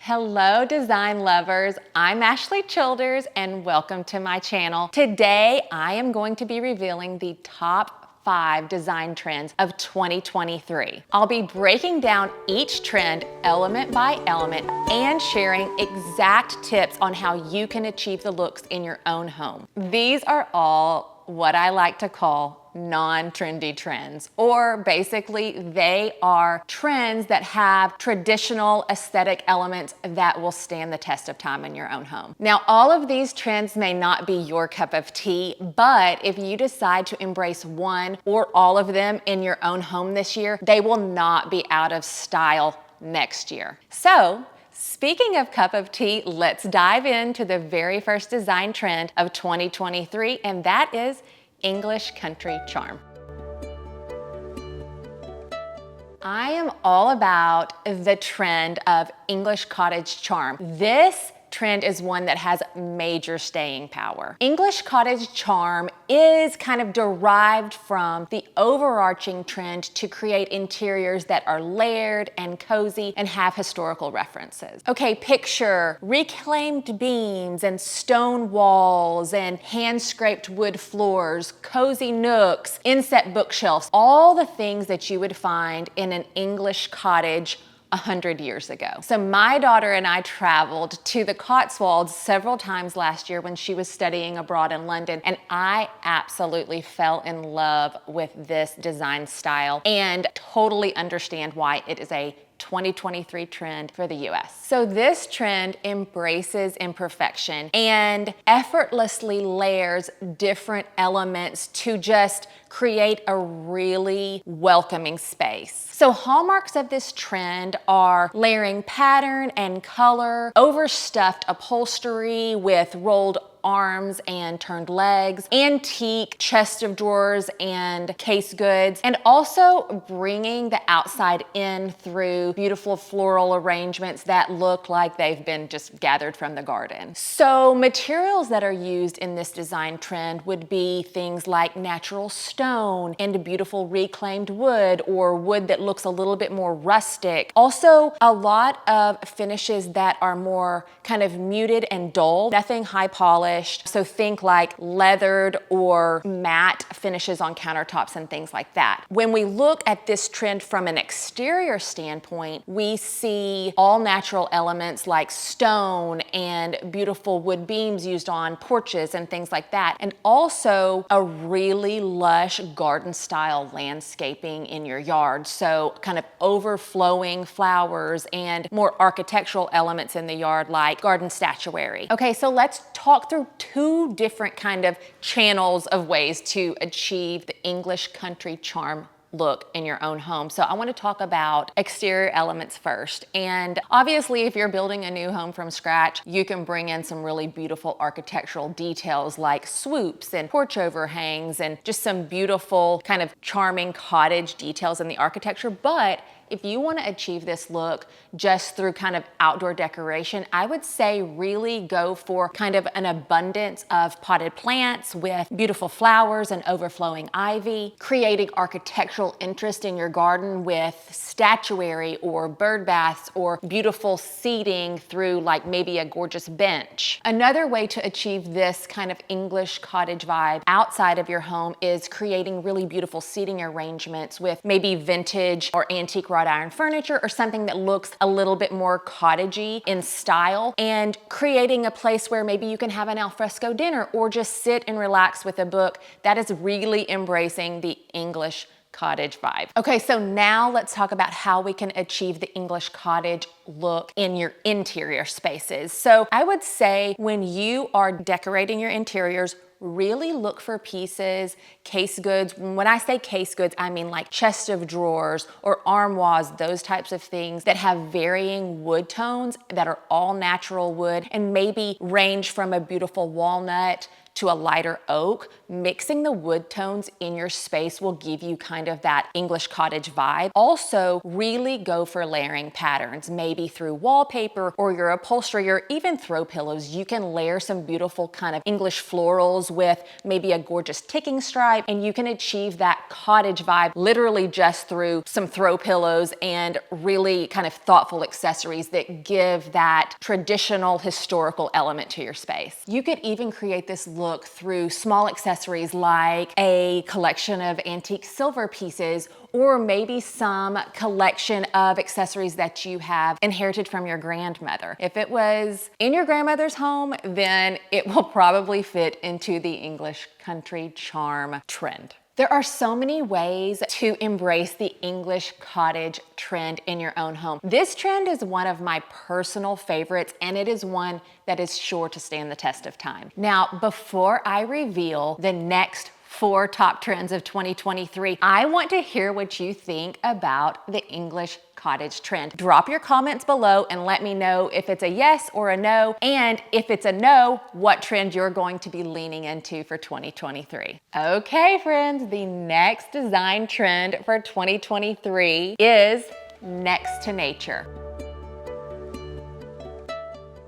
Hello design lovers, I'm Ashley Childers and welcome to my channel. Today I am going to be revealing the top 5 design trends of 2023. I'll be breaking down each trend element by element and sharing exact tips on how you can achieve the looks in your own home. These are all what I like to call non-trendy trends, or basically they are trends that have traditional aesthetic elements that will stand the test of time in your own home. Now, all of these trends may not be your cup of tea, but if you decide to embrace one or all of them in your own home this year, they will not be out of style next year. So, speaking of cup of tea, let's dive into the very first design trend of 2023, and that is English country charm. I am all about the trend of English cottage charm. This trend is one that has major staying power. English cottage charm is kind of derived from the overarching trend to create interiors that are layered and cozy and have historical references. Okay, picture reclaimed beams and stone walls and hand-scraped wood floors, cozy nooks, inset bookshelves, all the things that you would find in an English cottage 100 years ago. So my daughter and I traveled to the Cotswolds several times last year when she was studying abroad in London, and I absolutely fell in love with this design style and totally understand why it is a 2023 trend for the US. So this trend embraces imperfection and effortlessly layers different elements to just create a really welcoming space. So hallmarks of this trend are layering pattern and color, overstuffed upholstery with rolled arms and turned legs, antique chest of drawers and case goods, and also bringing the outside in through beautiful floral arrangements that look like they've been just gathered from the garden. So materials that are used in this design trend would be things like natural stone and beautiful reclaimed wood, or wood that looks a little bit more rustic. Also, a lot of finishes that are more kind of muted and dull, nothing high polished. So think like leathered or matte finishes on countertops and things like that. When we look at this trend from an exterior standpoint, we see all natural elements like stone and beautiful wood beams used on porches and things like that. And also a really lush garden style landscaping in your yard. So kind of overflowing flowers and more architectural elements in the yard like garden statuary. Okay, so let's talk through 2 different kind of channels of ways to achieve the English country charm look in your own home. So I want to talk about exterior elements first. And obviously, if you're building a new home from scratch, you can bring in some really beautiful architectural details like swoops and porch overhangs and just some beautiful kind of charming cottage details in the architecture. But if you want to achieve this look just through kind of outdoor decoration, I would say really go for kind of an abundance of potted plants with beautiful flowers and overflowing ivy, creating architectural interest in your garden with statuary or bird baths or beautiful seating through like maybe a gorgeous bench. Another way to achieve this kind of English cottage vibe outside of your home is creating really beautiful seating arrangements with maybe vintage or antique wrought iron furniture or something that looks a little bit more cottagey in style, and creating a place where maybe you can have an alfresco dinner or just sit and relax with a book. That is really embracing the English cottage vibe. Okay, so now let's talk about how we can achieve the English cottage look in your interior spaces. So I would say when you are decorating your interiors, really look for pieces, case goods. When I say case goods, I mean like chest of drawers or armoires, those types of things that have varying wood tones that are all natural wood and maybe range from a beautiful walnut to a lighter oak, mixing the wood tones in your space will give you kind of that English cottage vibe. Also, really go for layering patterns, maybe through wallpaper or your upholstery or even throw pillows. You can layer some beautiful kind of English florals with maybe a gorgeous ticking stripe, and you can achieve that cottage vibe literally just through some throw pillows and really kind of thoughtful accessories that give that traditional historical element to your space. You could even create this look through small accessories like a collection of antique silver pieces, or maybe some collection of accessories that you have inherited from your grandmother. If it was in your grandmother's home, then it will probably fit into the English country charm trend. There are so many ways to embrace the English cottage trend in your own home. This trend is one of my personal favorites, and it is one that is sure to stand the test of time. Now, before I reveal the next 4 top trends of 2023, I want to hear what you think about the English cottage trend. Drop your comments below and let me know if it's a yes or a no, and if it's a no, what trend you're going to be leaning into for 2023. Okay, friends, the next design trend for 2023 is next to nature.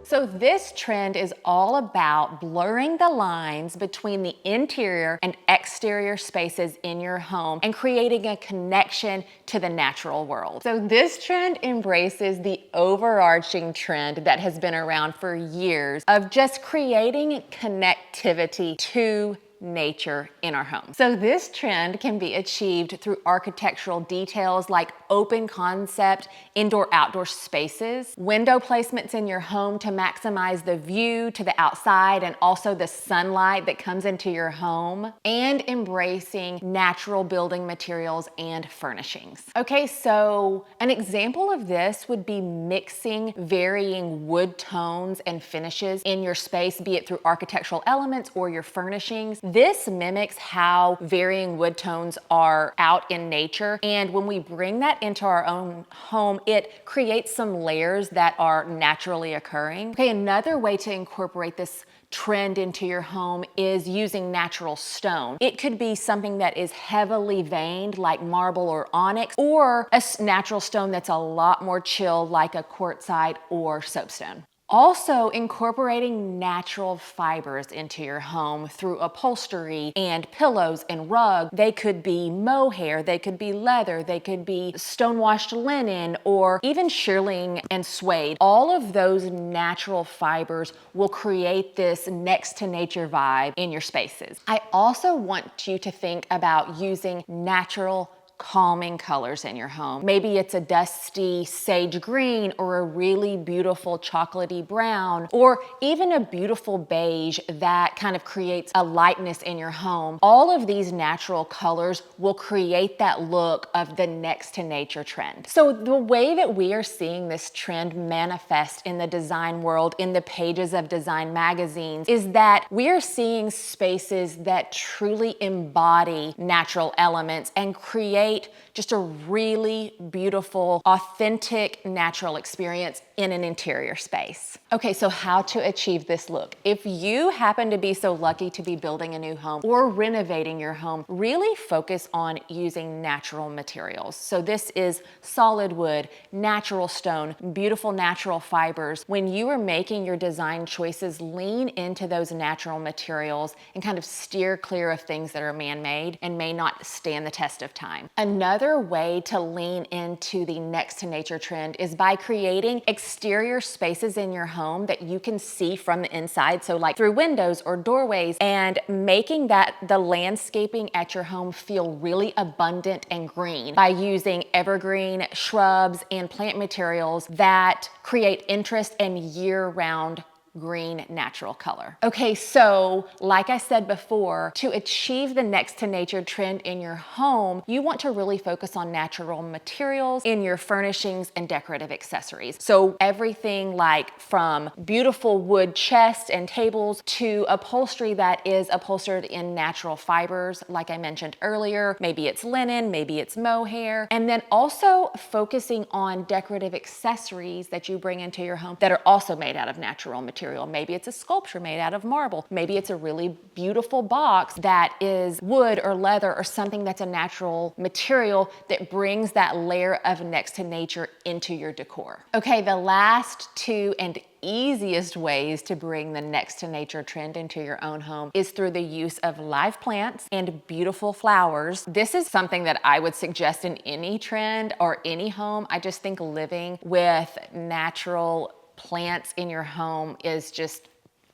So this trend is all about blurring the lines between the interior and exterior spaces in your home and creating a connection to the natural world. So this trend embraces the overarching trend that has been around for years of just creating connectivity to nature in our home. So this trend can be achieved through architectural details like open concept indoor-outdoor spaces, window placements in your home to maximize the view to the outside and also the sunlight that comes into your home, and embracing natural building materials and furnishings. Okay, so an example of this would be mixing varying wood tones and finishes in your space, be it through architectural elements or your furnishings. This mimics how varying wood tones are out in nature, and when we bring that into our own home, it creates some layers that are naturally occurring. Okay, another way to incorporate this trend into your home is using natural stone. It could be something that is heavily veined like marble or onyx, or a natural stone that's a lot more chill like a quartzite or soapstone. Also, incorporating natural fibers into your home through upholstery and pillows and rugs. They could be mohair, they could be leather, they could be stone-washed linen, or even shearling and suede. All of those natural fibers will create this next to nature vibe in your spaces. I also want you to think about using natural calming colors in your home. Maybe it's a dusty sage green or a really beautiful chocolatey brown, or even a beautiful beige that kind of creates a lightness in your home. All of these natural colors will create that look of the next to nature trend. So the way that we are seeing this trend manifest in the design world, in the pages of design magazines, is that we are seeing spaces that truly embody natural elements and create just a really beautiful, authentic, natural experience in an interior space. Okay, so how to achieve this look? If you happen to be so lucky to be building a new home or renovating your home, really focus on using natural materials. So this is solid wood, natural stone, beautiful natural fibers. When you are making your design choices, lean into those natural materials and kind of steer clear of things that are man-made and may not stand the test of time. Another way to lean into the next to nature trend is by creating exterior spaces in your home that you can see from the inside, so like through windows or doorways, and making that the landscaping at your home feel really abundant and green by using evergreen shrubs and plant materials that create interest and year-round green natural color. Okay, so like I said before, to achieve the next to nature trend in your home, you want to really focus on natural materials in your furnishings and decorative accessories. So everything like from beautiful wood chests and tables to upholstery that is upholstered in natural fibers, like I mentioned earlier. Maybe it's linen, maybe it's mohair, and then also focusing on decorative accessories that you bring into your home that are also made out of natural materials. material. Maybe it's a sculpture made out of marble. Maybe it's a really beautiful box that is wood or leather or something that's a natural material that brings that layer of next to nature into your decor. Okay, the last two and easiest ways to bring the next to nature trend into your own home is through the use of live plants and beautiful flowers. This is something that I would suggest in any trend or any home. I just think living with natural plants in your home is just,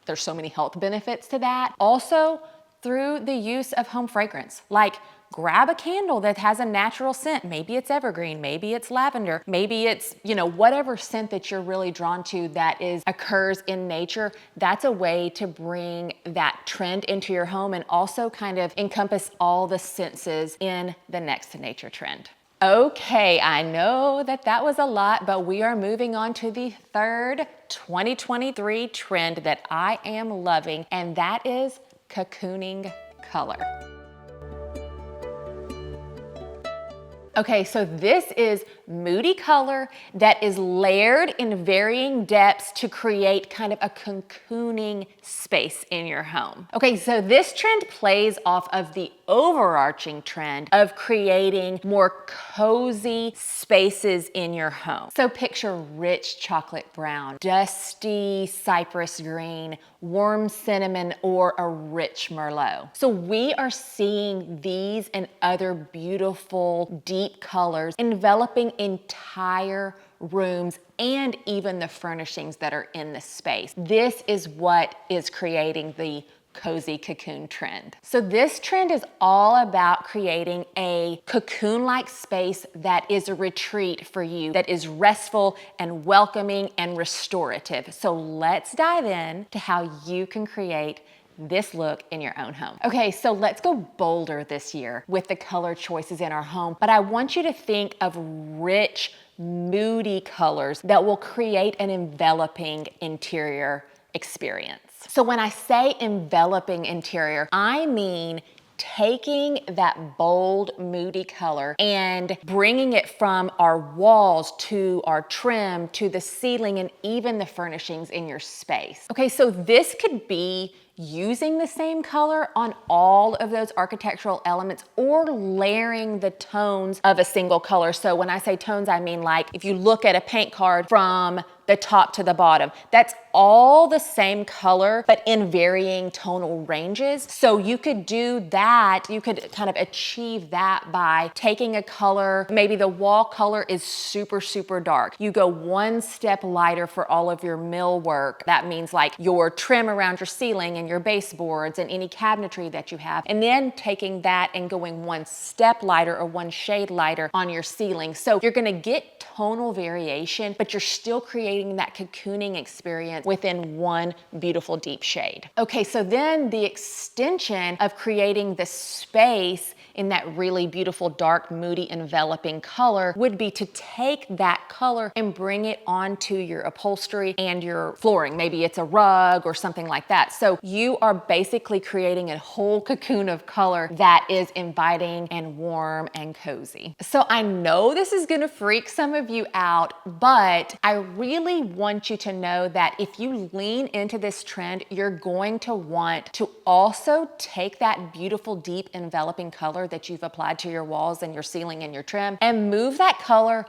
there's so many health benefits to that. Also, through the use of home fragrance, like grab a candle that has a natural scent. Maybe it's evergreen, maybe it's lavender, maybe it's, whatever scent that you're really drawn to that occurs in nature. That's a way to bring that trend into your home and also kind of encompass all the senses in the next to nature trend. Okay, I know that was a lot, but we are moving on to the third 2023 trend that I am loving, and that is cocooning color. Okay, so this is moody color that is layered in varying depths to create kind of a cocooning space in your home. Okay, so this trend plays off of the overarching trend of creating more cozy spaces in your home. So picture rich chocolate brown, dusty cypress green, warm cinnamon, or a rich Merlot. So we are seeing these and other beautiful deep colors enveloping entire rooms and even the furnishings that are in the space. This is what is creating the cozy cocoon trend. So this trend is all about creating a cocoon-like space that is a retreat for you, that is restful and welcoming and restorative. So let's dive in to how you can create this look in your own home. Okay, so let's go bolder this year with the color choices in our home, but I want you to think of rich, moody colors that will create an enveloping interior experience. So when I say enveloping interior, I mean taking that bold, moody color and bringing it from our walls to our trim, to the ceiling, and even the furnishings in your space. Okay, so this could be using the same color on all of those architectural elements or layering the tones of a single color. So when I say tones, I mean like if you look at a paint card from the top to the bottom, that's all the same color, but in varying tonal ranges. So you could do that, you could kind of achieve that by taking a color, maybe the wall color is super, super dark. You go one step lighter for all of your millwork. That means like your trim around your ceiling and your baseboards and any cabinetry that you have. And then taking that and going one step lighter or one shade lighter on your ceiling. So you're gonna get tonal variation, but you're still creating that cocooning experience within one beautiful deep shade. Okay, so then the extension of creating the space in that really beautiful, dark, moody, enveloping color would be to take that color and bring it onto your upholstery and your flooring. Maybe it's a rug or something like that. So you are basically creating a whole cocoon of color that is inviting and warm and cozy. So I know this is gonna freak some of you out, but I really want you to know that if you lean into this trend, you're going to want to also take that beautiful, deep, enveloping color that you've applied to your walls and your ceiling and your trim and move that color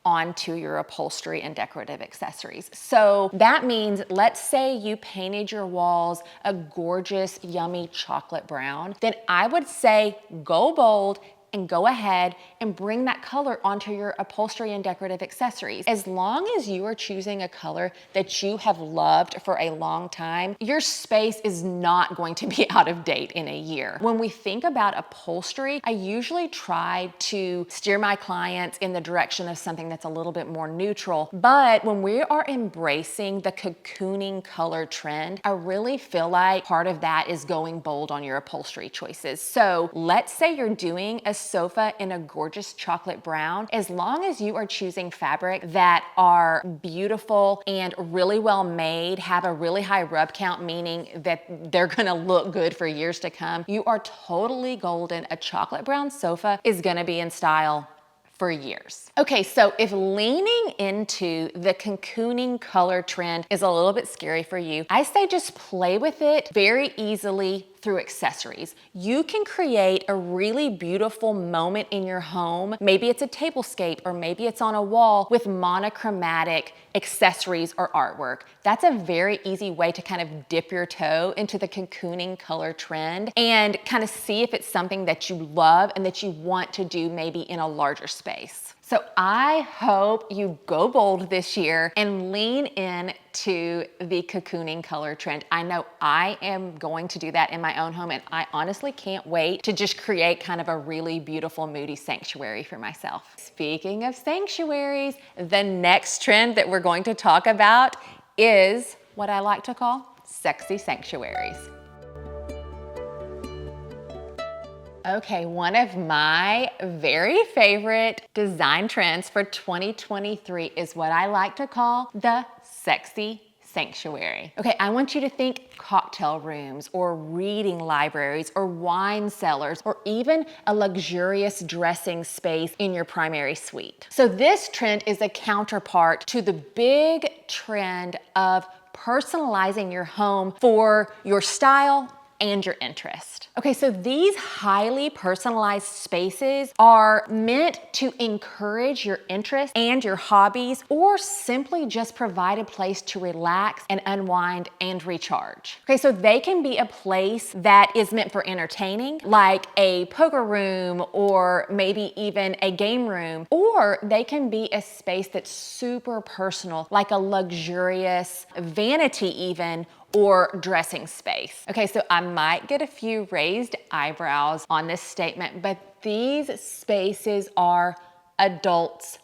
onto your upholstery and decorative accessories. So that means, let's say you painted your walls a gorgeous, yummy chocolate brown, then I would say go bold and go ahead and bring that color onto your upholstery and decorative accessories. As long as you are choosing a color that you have loved for a long time, your space is not going to be out of date in a year. When we think about upholstery, I usually try to steer my clients in the direction of something that's a little bit more neutral. But when we are embracing the cocooning color trend, I really feel like part of that is going bold on your upholstery choices. So let's say you're doing a sofa in a gorgeous chocolate brown. As long as you are choosing fabric that are beautiful and really well made, have a really high rub count, meaning that they're gonna look good for years to come, you are totally golden. A chocolate brown sofa is gonna be in style for years. Okay, so if leaning into the cocooning color trend is a little bit scary for you, I say just play with it very easily through accessories. You can create a really beautiful moment in your home. Maybe it's a tablescape or maybe it's on a wall with monochromatic accessories or artwork. That's a very easy way to kind of dip your toe into the cocooning color trend and kind of see if it's something that you love and that you want to do maybe in a larger space. So I hope you go bold this year and lean in to the cocooning color trend. I know I am going to do that in my own home, and I honestly can't wait to just create kind of a really beautiful, moody sanctuary for myself. Speaking of sanctuaries, the next trend that we're going to talk about is what I like to call sexy sanctuaries. Okay, one of my very favorite design trends for 2023 is what I like to call the sexy sanctuary. Okay, I want you to think cocktail rooms or reading libraries or wine cellars or even a luxurious dressing space in your primary suite. So this trend is a counterpart to the big trend of personalizing your home for your style and your interest. Okay, so these highly personalized spaces are meant to encourage your interests and your hobbies, or simply just provide a place to relax and unwind and recharge. Okay, so they can be a place that is meant for entertaining, like a poker room or maybe even a game room, or they can be a space that's super personal, like a luxurious vanity even, or dressing space. Okay, so I might get a few raised eyebrows on this statement, but these spaces are adults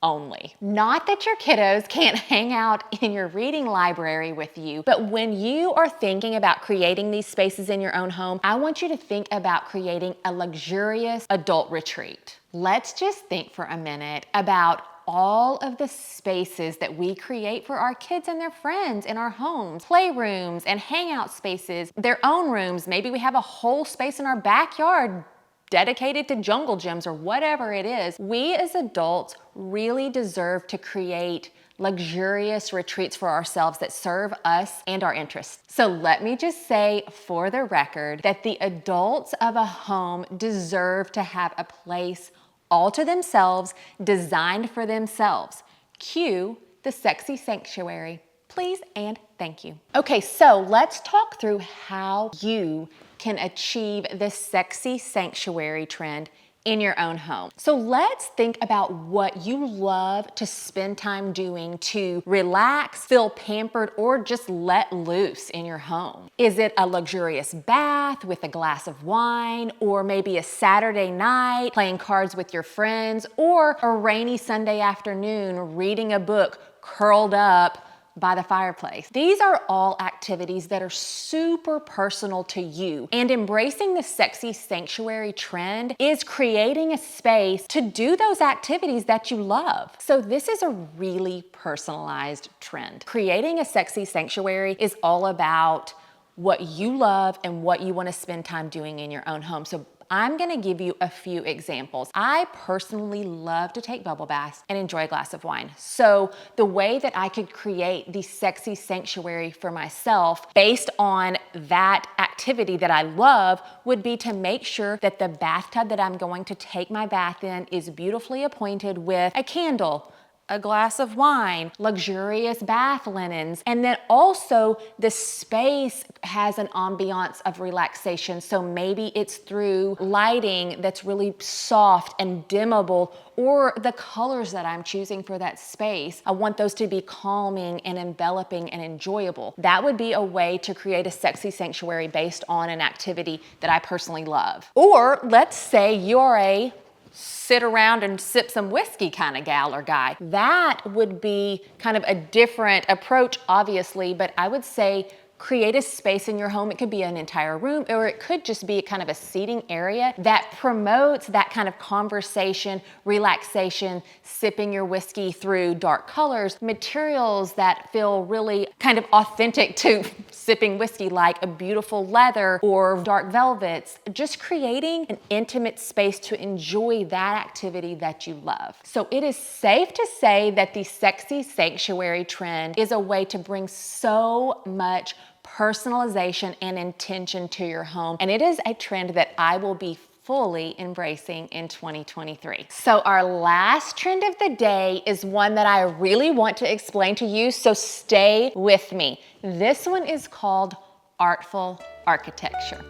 only. Not that your kiddos can't hang out in your reading library with you, but when you are thinking about creating these spaces in your own home, I want you to think about creating a luxurious adult retreat. Let's just think for a minute about all of the spaces that we create for our kids and their friends in our homes, playrooms and hangout spaces, their own rooms. Maybe we have a whole space in our backyard dedicated to jungle gyms or whatever it is. We as adults really deserve to create luxurious retreats for ourselves that serve us and our interests. So let me just say for the record that the adults of a home deserve to have a place all to themselves, designed for themselves. Cue the sexy sanctuary, please and thank you. Okay, so let's talk through how you can achieve the sexy sanctuary trend in your own home. So let's think about what you love to spend time doing to relax, feel pampered, or just let loose in your home. Is it a luxurious bath with a glass of wine, or maybe a Saturday night playing cards with your friends, or a rainy Sunday afternoon reading a book curled up by the fireplace? These are all activities that are super personal to you, and embracing the sexy sanctuary trend is creating a space to do those activities that you love. So this is a really personalized trend. Creating a sexy sanctuary is all about what you love and what you want to spend time doing in your own home. So I'm gonna give you a few examples. I personally love to take bubble baths and enjoy a glass of wine. So the way that I could create the sexy sanctuary for myself based on that activity that I love would be to make sure that the bathtub that I'm going to take my bath in is beautifully appointed with a candle, a glass of wine, luxurious bath linens, and then also the space has an ambiance of relaxation. So maybe it's through lighting that's really soft and dimmable, or the colors that I'm choosing for that space. I want those to be calming and enveloping and enjoyable. That would be a way to create a sexy sanctuary based on an activity that I personally love. Or let's say you're a sit around and sip some whiskey kind of gal or guy. That would be kind of a different approach, obviously, but I would say create a space in your home. It could be an entire room, or it could just be kind of a seating area that promotes that kind of conversation, relaxation, sipping your whiskey through dark colors, materials that feel really kind of authentic to sipping whiskey, like a beautiful leather or dark velvets, just creating an intimate space to enjoy that activity that you love. So it is safe to say that the sexy sanctuary trend is a way to bring so much personalization and intention to your home. And it is a trend that I will be fully embracing in 2023. So our last trend of the day is one that I really want to explain to you, so stay with me. This one is called Artful Architecture.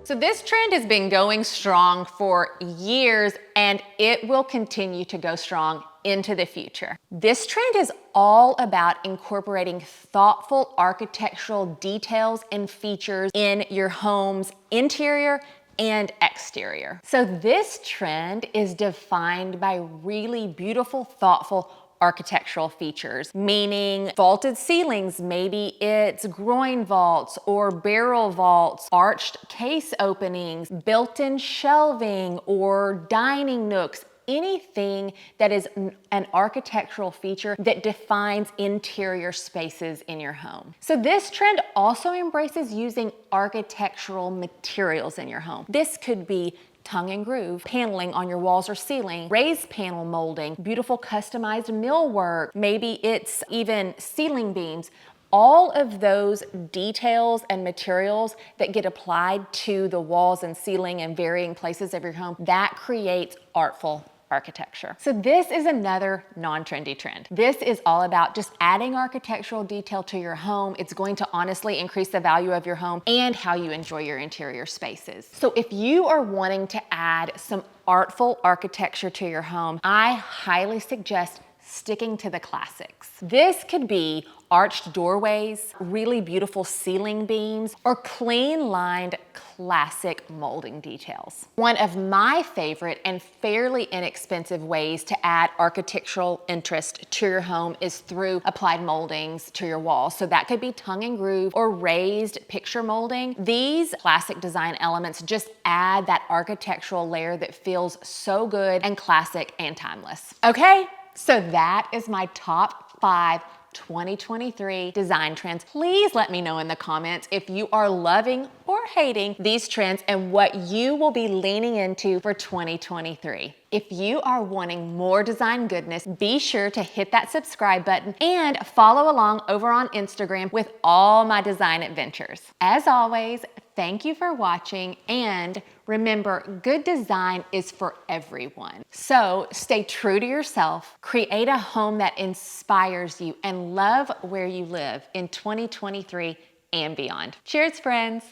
So this trend has been going strong for years, and it will continue to go strong into the future. This trend is all about incorporating thoughtful architectural details and features in your home's interior and exterior. So this trend is defined by really beautiful, thoughtful architectural features, meaning vaulted ceilings, maybe it's groin vaults or barrel vaults, arched case openings, built-in shelving or dining nooks, anything that is an architectural feature that defines interior spaces in your home. So this trend also embraces using architectural materials in your home. This could be tongue and groove paneling on your walls or ceiling, raised panel molding, beautiful customized millwork, maybe it's even ceiling beams. All of those details and materials that get applied to the walls and ceiling and varying places of your home, that creates artful architecture. So this is another non-trendy trend. This is all about just adding architectural detail to your home. It's going to honestly increase the value of your home and how you enjoy your interior spaces. So if you are wanting to add some artful architecture to your home, I highly suggest sticking to the classics. This could be arched doorways, really beautiful ceiling beams, or clean lined classic molding details. One of my favorite and fairly inexpensive ways to add architectural interest to your home is through applied moldings to your walls. So that could be tongue and groove or raised picture molding. These classic design elements just add that architectural layer that feels so good and classic and timeless. Okay, so that is my top 5 2023 design trends. Please let me know in the comments if you are loving or hating these trends and what you will be leaning into for 2023. If you are wanting more design goodness, be sure to hit that subscribe button and follow along over on Instagram with all my design adventures. As always, thank you for watching, and remember, good design is for everyone. So stay true to yourself, create a home that inspires you, and love where you live in 2023 and beyond. Cheers, friends.